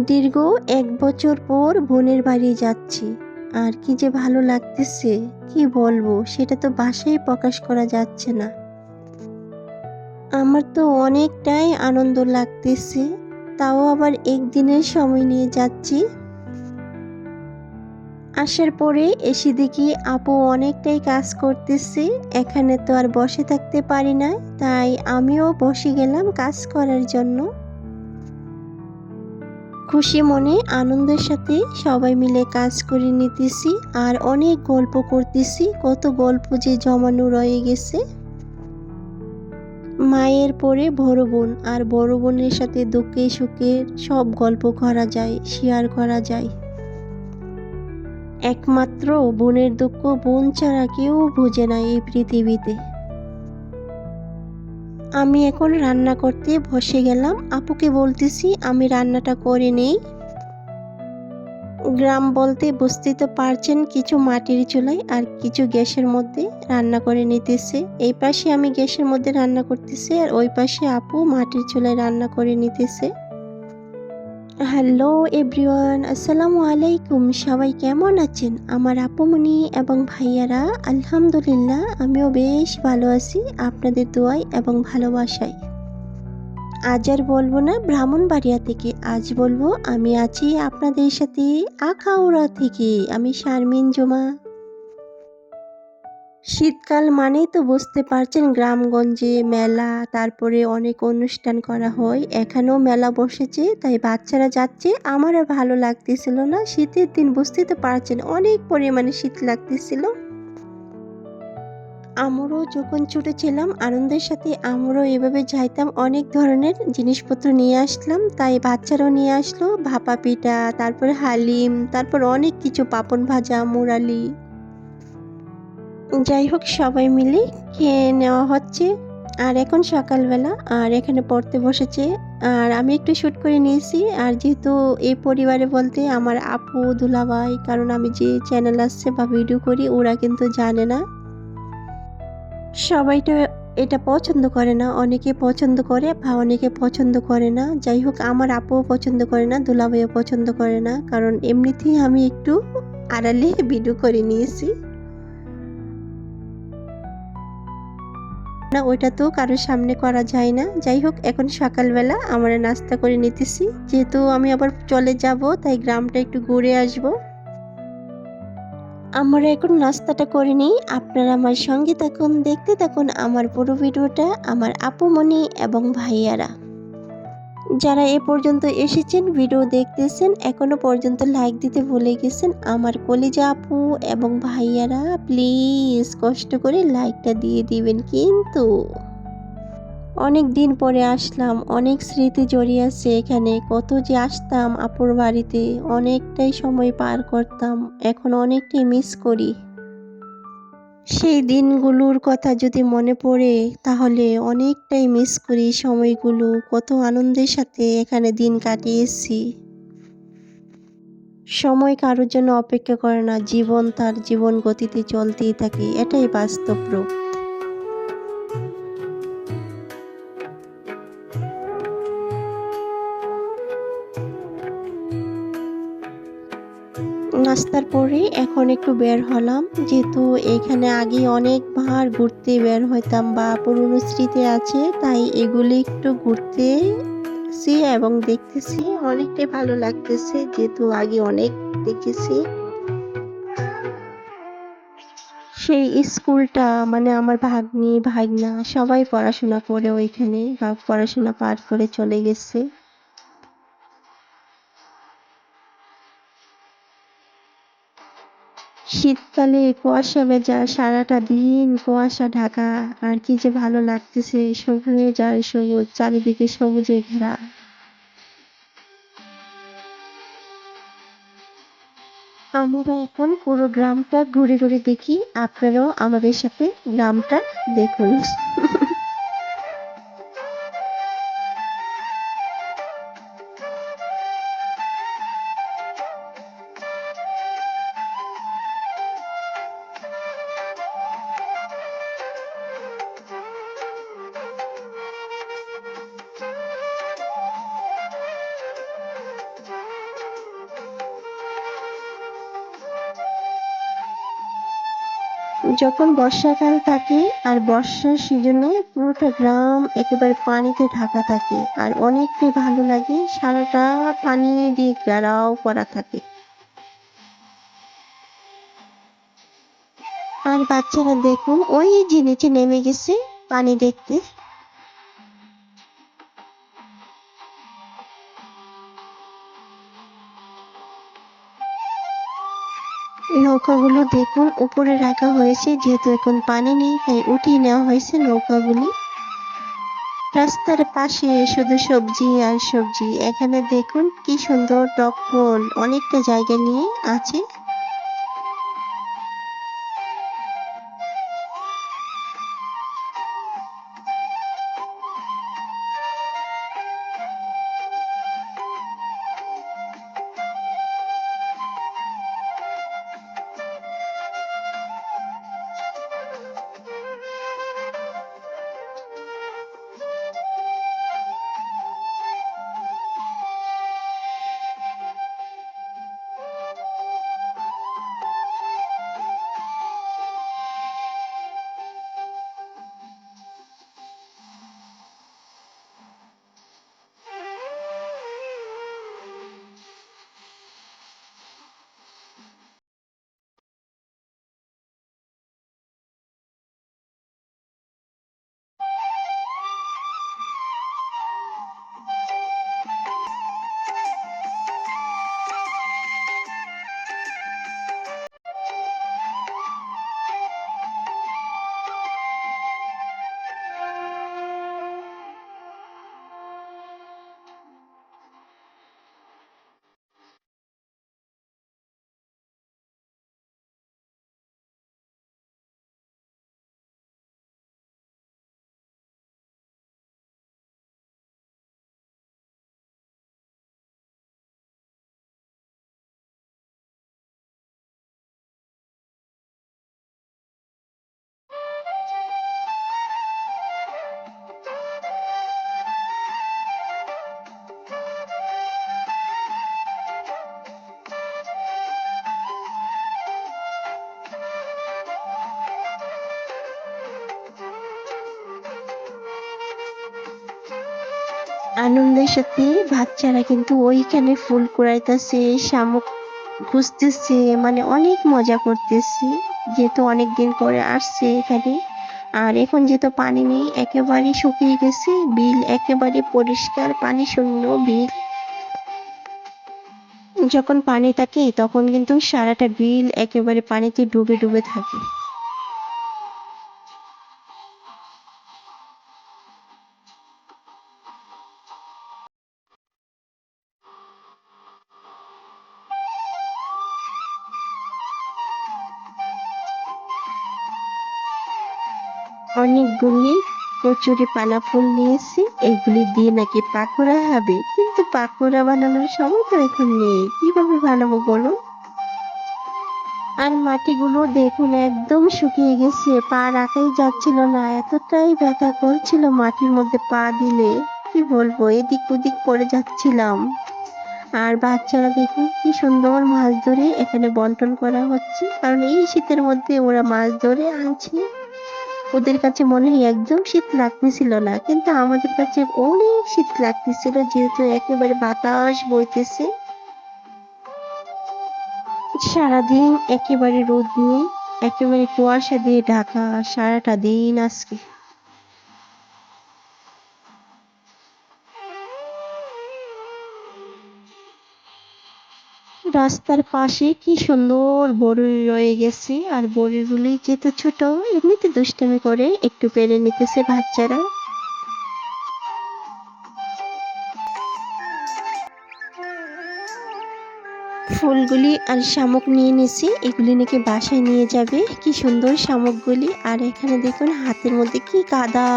দীর্ঘ ১ বছর পর বোনের বাড়ি যাচ্ছি। আর কি যে ভালো লাগতেছে, কি বলবো সেটা তো ভাষায় প্রকাশ করা যাচ্ছে না। আমার তো অনেকটাই আনন্দ লাগতেছে, তাও আবার একদিনের সময় নিয়ে যাচ্ছি। আসার পরে এসে দেখি আপু অনেকটাই কাজ করতেছে, এখানে তো আর বসে থাকতে পারি না, তাই আমিও বসে গেলাম কাজ করার জন্য। খুশি মনে আনন্দের সাথে সবাই মিলে কাজ করে নিতেছি আর অনেক গল্প করতেছি, কত গল্প যে জমানো রয়ে গেছে। মায়ের পরে বড় বোন, আর বড় বোনের সাথে দুঃখে সুখে সব গল্প করা যায়, শেয়ার করা যায়। একমাত্র বোনের দুঃখ বোন ছাড়া কেউ বোঝে না এই পৃথিবীতে। আমি এখন রান্না করতে বসে গেলাম, আপুকে বলতেছি আমি রান্নাটা করে নেই। গ্রাম বলতে বুঝতেই তো পারছেন, কিছু মাটির চুলায় আর কিছু গ্যাসের মধ্যে রান্না করে নিতেছে। এই পাশে আমি গ্যাসের মধ্যে রান্না করতেছি আর ওই পাশে আপু মাটির চুলায় রান্না করে নিতেছে। হ্যালো এভরিওয়ান, আসসালামু আলাইকুম। সবাই কেমন আছেন? আমার আপুমনি এবং ভাইয়ারা, আলহামদুলিল্লাহ আমিও বেশ ভালো আছি আপনাদের দোয়ায় এবং ভালোবাসায়। আজ আর বলবো না ব্রাহ্মণবাড়িয়া থেকে, আজ বলবো আমি আছি আপনাদের সাথে আখাউড়া থেকে। আমি শারমিন জুমা। শীতকাল মানেই তো বুঝতে পারছেন, গ্রামগঞ্জে মেলা, তারপরে অনেক অনুষ্ঠান করা হয়। এখানেও মেলা বসেছে, তাই বাচ্চারা যাচ্ছে। আমার আর ভালো লাগতেছিল না, শীতের দিন বুঝতে তো পারছেন অনেক পরিমাণে শীত লাগতেছিল। আমরাও যখন ছোট ছিলাম আনন্দের সাথে আমরাও এভাবে যাইতাম, অনেক ধরনের জিনিসপত্র নিয়ে আসলাম, তাই বাচ্চারাও নিয়ে আসলো ভাপা পিঠা, তারপরে হালিম, তারপর অনেক কিছু, পাপন ভাজা, মুরালি। যাই হোক সবাই মিলে খেয়ে নেওয়া হচ্ছে। আর এখন সকালবেলা আর এখানে পড়তে বসেছে, আর আমি একটু শ্যুট করে নিয়েছি। আর যেহেতু এই পরিবারে বলতে আমার আপু দুলাভাই, কারণ আমি যে চ্যানেল আসছে বা ভিডিও করি ওরা কিন্তু জানে না। সবাই তো এটা পছন্দ করে না, অনেকে পছন্দ করে বা অনেকে পছন্দ করে না। যাই হোক আমার আপুও পছন্দ করে না, দুলাভাইও পছন্দ করে না, কারণ এমনিতেই আমি একটু আড়ালে ভিডিও করে নিয়েছি না, ওইটা তো কারোর সামনে করা যায় না। যাই হোক এখন সকালবেলা আমরা নাস্তা করে নিতেছি, যেহেতু আমি আবার চলে যাব তাই গ্রামটা একটু ঘুরে আসব। আমরা এখন নাস্তাটা করে নিই, আপনারা আমার সঙ্গে থাকুন, দেখতে থাকুন আমার পুরো ভিডিওটা, আমার আপুমনি এবং ভাইয়ারা। যারা এ পর্যন্ত এসেছেন ভিডিও দেখতেছেন, এখনো পর্যন্ত লাইক দিতে ভুলে গেছেন আমার কলিজা আপু এবং ভাইয়ারা, প্লিজ কষ্ট করে লাইকটা দিয়ে দিবেন কিন্তু। অনেক দিন পরে আসলাম, অনেক স্মৃতি জড়িয়ে আছে এখানে, কত যে আসতাম আপুর বাড়িতে, অনেকটাই সময় পার করতাম, এখন অনেকটাই মিস করি। সেই দিনগুলোর কথা যদি মনে পড়ে তাহলে অনেকটাই মিস করি সময়গুলো, কত আনন্দের সাথে এখানে দিন কাটিয়েছি। সময় কারোর জন্য অপেক্ষা করে না, জীবন তার জীবন গতিতে চলতেই থাকে, এটাই বাস্তব রূপ। নাস্তার পরে এখন একটু বের হলাম, যেহেতু এখানে আগে অনেকবার ঘুরতে বের হইতাম বা পুরনো স্মৃতি আছে, তাই এগুলি একটু ঘুরতেছি এবং দেখতেছি, অনেকটাই ভালো লাগতেছে যেহেতু আগে অনেক দেখেছি। সেই স্কুলটা, মানে আমার ভাগ্নি ভাগ্না সবাই পড়াশোনা করে ওইখানে বা পড়াশোনা পার করে চলে গেছে। শীতকালে কুয়াশা ভেজা, সারাটা দিন কুয়াশা ঢাকা, আর কি যে ভালো লাগতেছে, সবুজ আর সবুজ, চারিদিকে সবুজে ঘেরা। আমরা এখন পুরো গ্রামটা ঘুরে ঘুরে দেখি, আপনারাও আমাদের সাথে গ্রামটা দেখুন। যখন বর্ষাকাল থাকে আর বর্ষার সিজনে পুরোটা গ্রাম একেবারে পানিতে ঢাকা থাকে আর অনেকটাই ভালো লাগে, সারাটা পানি দিয়ে ঘেরাও করা থাকে। আর বাচ্চারা দেখুন ওই যে নিচে নেমে গেছে পানি দেখতে। নৌকাগুলো দেখুন উপরে রাখা হয়েছে, যেহেতু এখন পানি নেই তাই উঠিয়ে নেওয়া হয়েছে নৌকাগুলি। রাস্তার পাশে শুধু সবজি আর সবজি। এখানে দেখুন কি সুন্দর টক ফল অনেকটা জায়গা নিয়ে আছে। আনন্দের সাথে বাচ্চারা কিন্তু ওইখানে ফুল কুড়াইতেছে, শামুক খুঁজতেছে, মানে অনেক মজা করতেছি, যেহেতু অনেকদিন পরে আসছে এখানে। আর এখন যেহেতু পানি নেই, একেবারে শুকিয়ে গেছে বিল, একেবারে পরিষ্কার পানি শূন্য বিল। যখন পানি থাকে তখন কিন্তু সারাটা বিল একেবারে পানিতে ডুবে ডুবে থাকে। অনেকগুলি কচুরি পানা ফুল নিয়েছি, এগুলি দিয়ে নাকি পাকোড়া হবে, কিন্তু পাকোড়া বানানোর সময় তো এখন নেই, কিভাবে বানাবো বলো। আর মাটিগুলো দেখুন একদম শুকিয়ে গেছে, পা রাখাই যাচ্ছিল না, এতটাই ব্যথা করছিল মাটির মধ্যে পা দিলে, কি বলবো, এদিক ওদিক পড়ে যাচ্ছিলাম। আর বাচ্চারা দেখুন কি সুন্দর মাছ ধরে এখানে বন্টন করা হচ্ছে, কারণ এই শীতের মধ্যে ওরা মাছ ধরে আনছে। ওদের কাছে মনে হয় একদম শীত লাগতেছিল না, কিন্তু আমাদের কাছে অনেক শীত লাগতেছিল, যেহেতু একেবারে বাতাস বইতেছে। সারাদিন একেবারে রোদ নিয়ে, একেবারে কুয়াশা দিয়ে ঢাকা সারাটা দিন আজকে। রাস্তার পাশে কি সুন্দর বড়ই রয়ে গেছে, আর বড়িগুলি যেহেতু ছোট, এমনিতে দুষ্টামি করে একটু পেরে নিতেছে বাচ্চারা। ফুলগুলি আর শামুক নিয়ে নিছি, এগুলি নাকি বাসায় নিয়ে যাবে। কি সুন্দর শামুকগুলি, আর এখানে দেখুন হাতের মধ্যে কি কাদা।